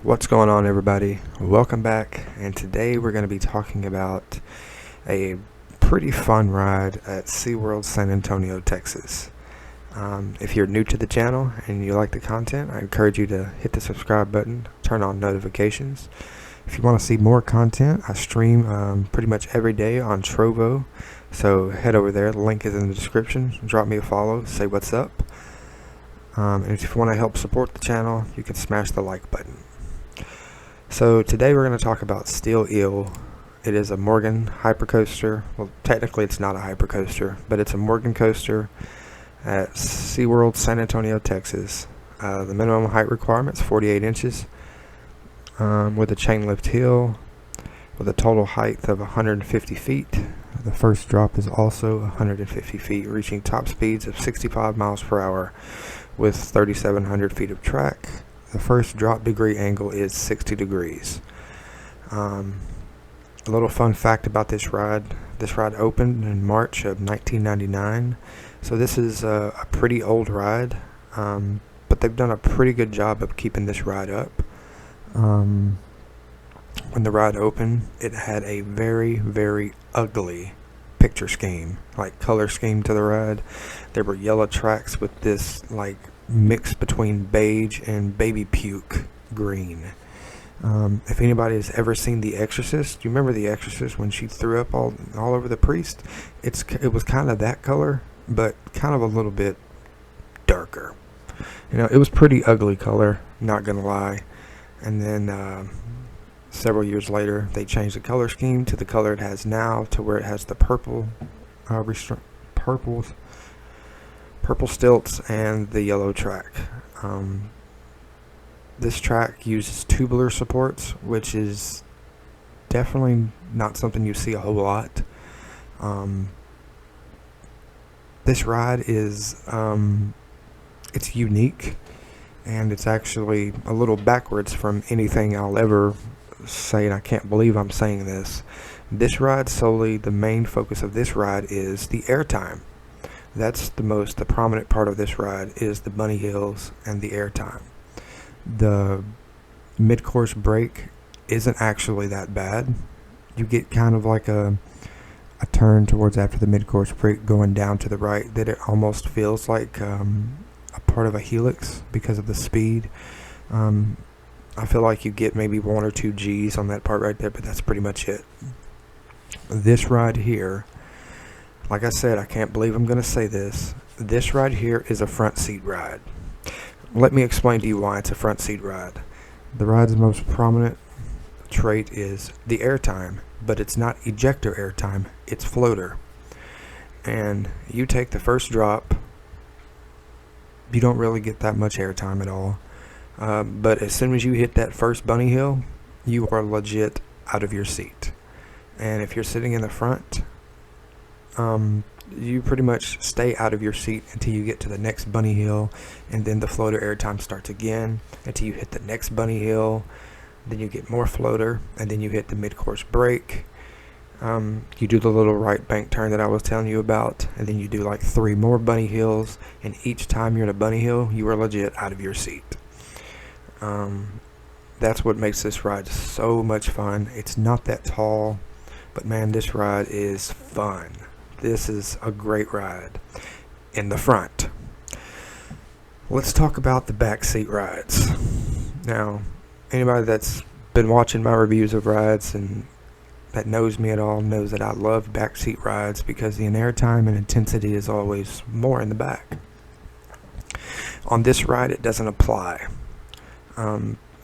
What's going on, everybody? Welcome back, and today we're going to be talking about a pretty fun ride at SeaWorld San Antonio, Texas. If you're new to the channel and you like the content, I encourage you to hit the subscribe button, turn on notifications. If you want to see more content, I stream pretty much every day on Trovo, so head over there. The link is in the description. Drop me a follow, say what's up. And if you want to help support the channel, you can smash the like button. So today we're going to talk about Steel Eel. It is a Morgan hypercoaster. Well, technically it's not a hypercoaster, but it's a Morgan coaster at SeaWorld San Antonio, Texas. The minimum height requirement is 48 inches with a chain lift hill with a total height of 150 feet. The first drop is also 150 feet, reaching top speeds of 65 miles per hour with 3,700 feet of track. The first drop degree angle is 60 degrees. A little fun fact about this ride opened in March of 1999, so this is a pretty old ride, but they've done a pretty good job of keeping this ride up. When the ride opened, it had a very, very ugly picture scheme, like color scheme to the ride. There were yellow tracks with this like mix between beige and baby puke green. If anybody has ever seen The Exorcist, do you remember The Exorcist when she threw up all over the priest? It was kind of that color, but kind of a little bit darker. It was pretty ugly color, not gonna lie. And then several years later, they changed the color scheme to the color it has now, to where it has the purple stilts and the yellow track. This track uses tubular supports, which is definitely not something you see a whole lot. This ride is it's unique, and it's actually a little backwards from anything I'll ever say, and I can't believe I'm saying this. This ride solely, the main focus of this ride is the airtime. That's the prominent part of this ride is the bunny hills and the airtime. The mid-course break isn't actually that bad. You get kind of like a turn towards after the mid-course break going down to the right that it almost feels like a part of a helix because of the speed. I feel like you get maybe 1 or 2 G's on that part right there, but that's pretty much it. This ride here, like I said, I can't believe I'm going to say this. This ride here is a front seat ride. Let me explain to you why it's a front seat ride. The ride's most prominent trait is the airtime, but it's not ejector airtime, it's floater. And you take the first drop, you don't really get that much airtime at all. But as soon as you hit that first bunny hill, you are legit out of your seat. And if you're sitting in the front, you pretty much stay out of your seat until you get to the next bunny hill, and then the floater airtime starts again until you hit the next bunny hill. Then you get more floater, and then you hit the mid-course break. You do the little right bank turn that I was telling you about, and then you do like 3 more bunny hills, and each time you're in a bunny hill, you are legit out of your seat. That's what makes this ride so much fun. It's not that tall, but man, this ride is fun. This is a great ride in the front. Let's talk about the backseat rides. Now, anybody that's been watching my reviews of rides and that knows me at all knows that I love backseat rides because the airtime and intensity is always more in the back. On this ride, it doesn't apply.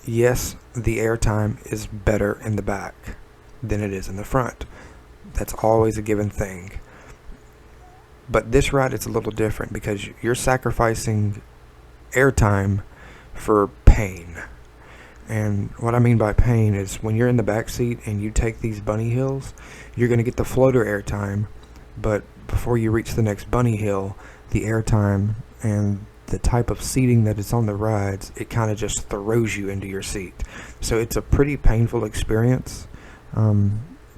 Yes, the airtime is better in the back than it is in the front. That's always a given thing. But this ride is a little different because you're sacrificing airtime for pain. And what I mean by pain is when you're in the back seat and you take these bunny hills, you're going to get the floater airtime, but before you reach the next bunny hill, the airtime and the type of seating that is on the rides, it kind of just throws you into your seat. So it's a pretty painful experience.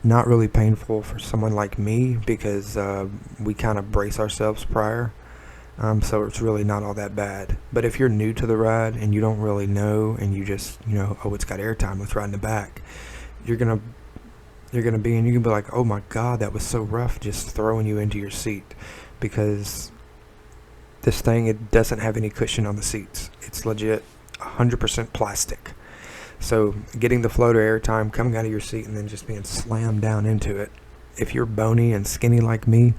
Not really painful for someone like me because we kind of brace ourselves prior. So it's really not all that bad. But if you're new to the ride and you don't really know, and you just, oh, it's got airtime, let's ride in the back, you're gonna be, and you can be like, oh my god, that was so rough, just throwing you into your seat, because this thing, it doesn't have any cushion on the seats. It's legit 100% plastic. So getting the floater airtime coming out of your seat and then just being slammed down into it, if you're bony and skinny like me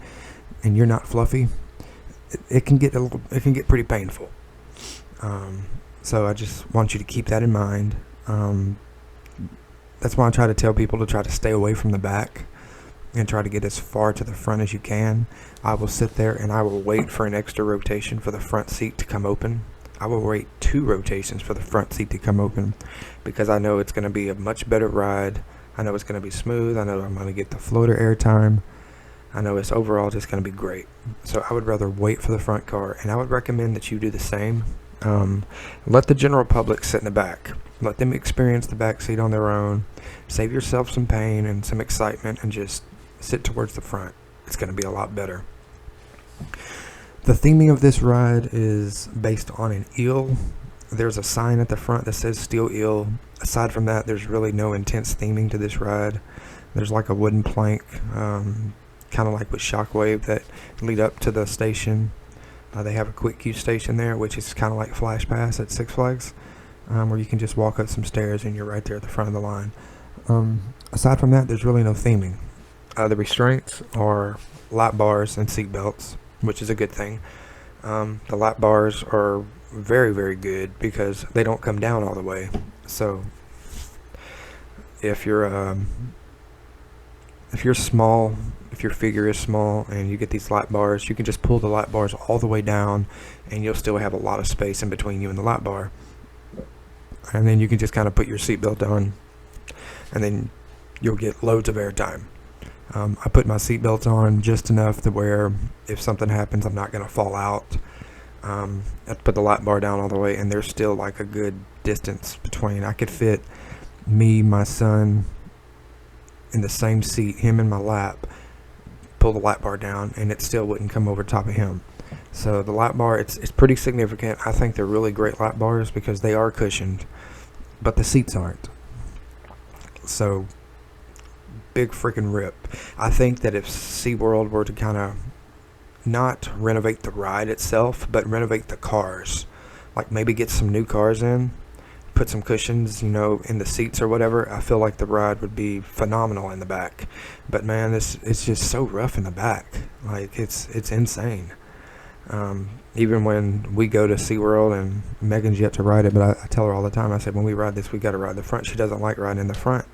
and you're not fluffy, it can get pretty painful. So I just want you to keep that in mind. That's why I try to tell people to try to stay away from the back and try to get as far to the front as you can. I will sit there and I will wait for an extra rotation for the front seat to come open. I will wait 2 rotations for the front seat to come open, because I know it's going to be a much better ride. I know it's going to be smooth. I know I'm going to get the floater airtime. I know it's overall just going to be great. So I would rather wait for the front car, and I would recommend that you do the same. Let the general public sit in the back. Let them experience the back seat on their own. Save yourself some pain and some excitement, and just sit towards the front. It's going to be a lot better. The theming of this ride is based on an eel. There's a sign at the front that says steel eel. Aside from that, there's really no intense theming to this ride. There's like a wooden plank, kind of like with Shockwave, that lead up to the station. They have a quick queue station there, which is kind of like Flash Pass at Six Flags, where you can just walk up some stairs and you're right there at the front of the line. Aside from that, there's really no theming. The restraints are lap bars and seat belts, which is a good thing. The lap bars are very, very good because they don't come down all the way. So if you're small, if your figure is small and you get these lap bars, you can just pull the lap bars all the way down and you'll still have a lot of space in between you and the lap bar. And then you can just kind of put your seatbelt on, and then you'll get loads of airtime. I put my seatbelt on just enough to where if something happens, I'm not going to fall out. I put the lap bar down all the way, and there's still like a good distance between. I could fit me, my son, in the same seat, him in my lap, pull the lap bar down, and it still wouldn't come over top of him. So the lap bar, it's pretty significant. I think they're really great lap bars because they are cushioned, but the seats aren't. So big freaking rip. I think that if SeaWorld were to kind of not renovate the ride itself, but renovate the cars, like maybe get some new cars in, put some cushions, in the seats or whatever, I feel like the ride would be phenomenal in the back. But man, it's just so rough in the back. Like it's insane. Even when we go to SeaWorld, and Megan's yet to ride it, but I tell her all the time, I said, when we ride this, we got to ride the front. She doesn't like riding in the front.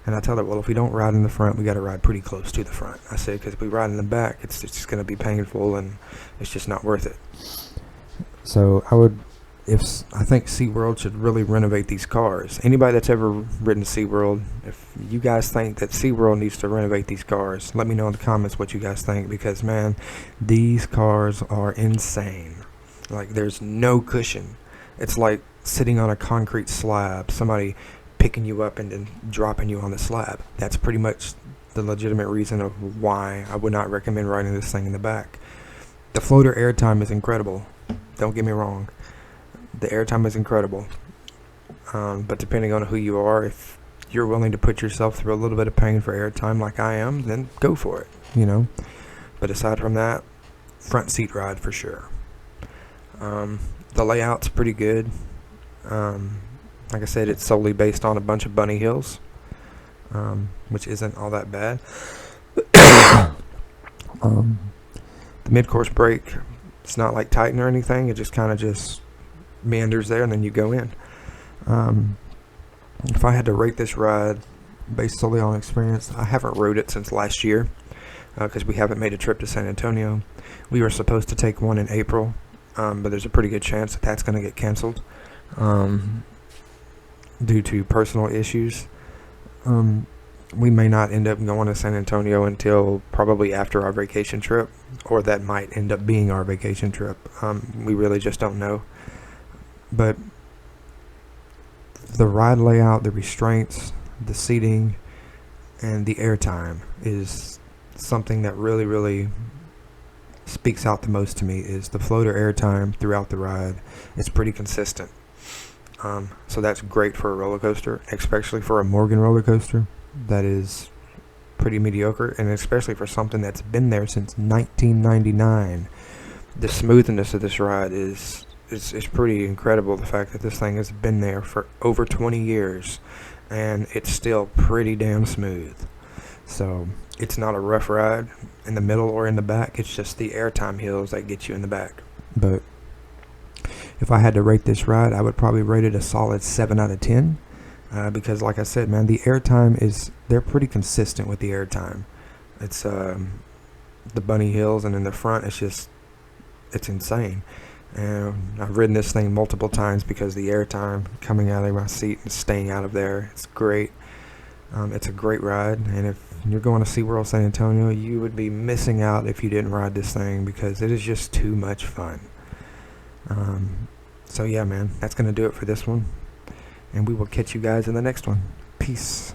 And I tell her, well, if we don't ride in the front, we got to ride pretty close to the front. I said, because if we ride in the back, it's just going to be painful, and it's just not worth it. So I think SeaWorld should really renovate these cars. Anybody that's ever ridden SeaWorld, if you guys think that SeaWorld needs to renovate these cars, let me know in the comments what you guys think, because man, these cars are insane. Like, there's no cushion. It's like sitting on a concrete slab, somebody picking you up and then dropping you on the slab. That's pretty much the legitimate reason of why I would not recommend riding this thing in the back. The floater airtime is incredible. Don't get me wrong. The airtime is incredible. But depending on who you are, if you're willing to put yourself through a little bit of pain for airtime like I am, then go for it, But aside from that, front seat ride for sure. The layout's pretty good. Like I said, it's solely based on a bunch of bunny hills, which isn't all that bad. The mid-course brake, it's not like Titan or anything. It just kind of just meanders there, and then you go in. If I had to rate this ride based solely on experience, I haven't rode it since last year because we haven't made a trip to San Antonio. We were supposed to take one in April, but there's a pretty good chance that that's going to get canceled due to personal issues. We may not end up going to San Antonio until probably after our vacation trip, or that might end up being our vacation trip. We really just don't know. But the ride layout, the restraints, the seating, and the airtime is something that really, really speaks out the most to me is the floater airtime throughout the ride. It's pretty consistent. So that's great for a roller coaster, especially for a Morgan roller coaster that is pretty mediocre, and especially for something that's been there since 1999. The smoothness of this ride is pretty incredible. The fact that this thing has been there for over 20 years and it's still pretty damn smooth. So it's not a rough ride in the middle or in the back. It's just the airtime hills that get you in the back. But if I had to rate this ride, I would probably rate it a solid 7 out of 10. Because like I said, man, the airtime they're pretty consistent with the airtime. It's the bunny hills, and in the front it's insane. And I've ridden this thing multiple times because the airtime coming out of my seat and staying out of there, it's great. It's a great ride, and if you're going to SeaWorld San Antonio, you would be missing out if you didn't ride this thing, because it is just too much fun. So yeah, man, that's going to do it for this one, and we will catch you guys in the next one. Peace.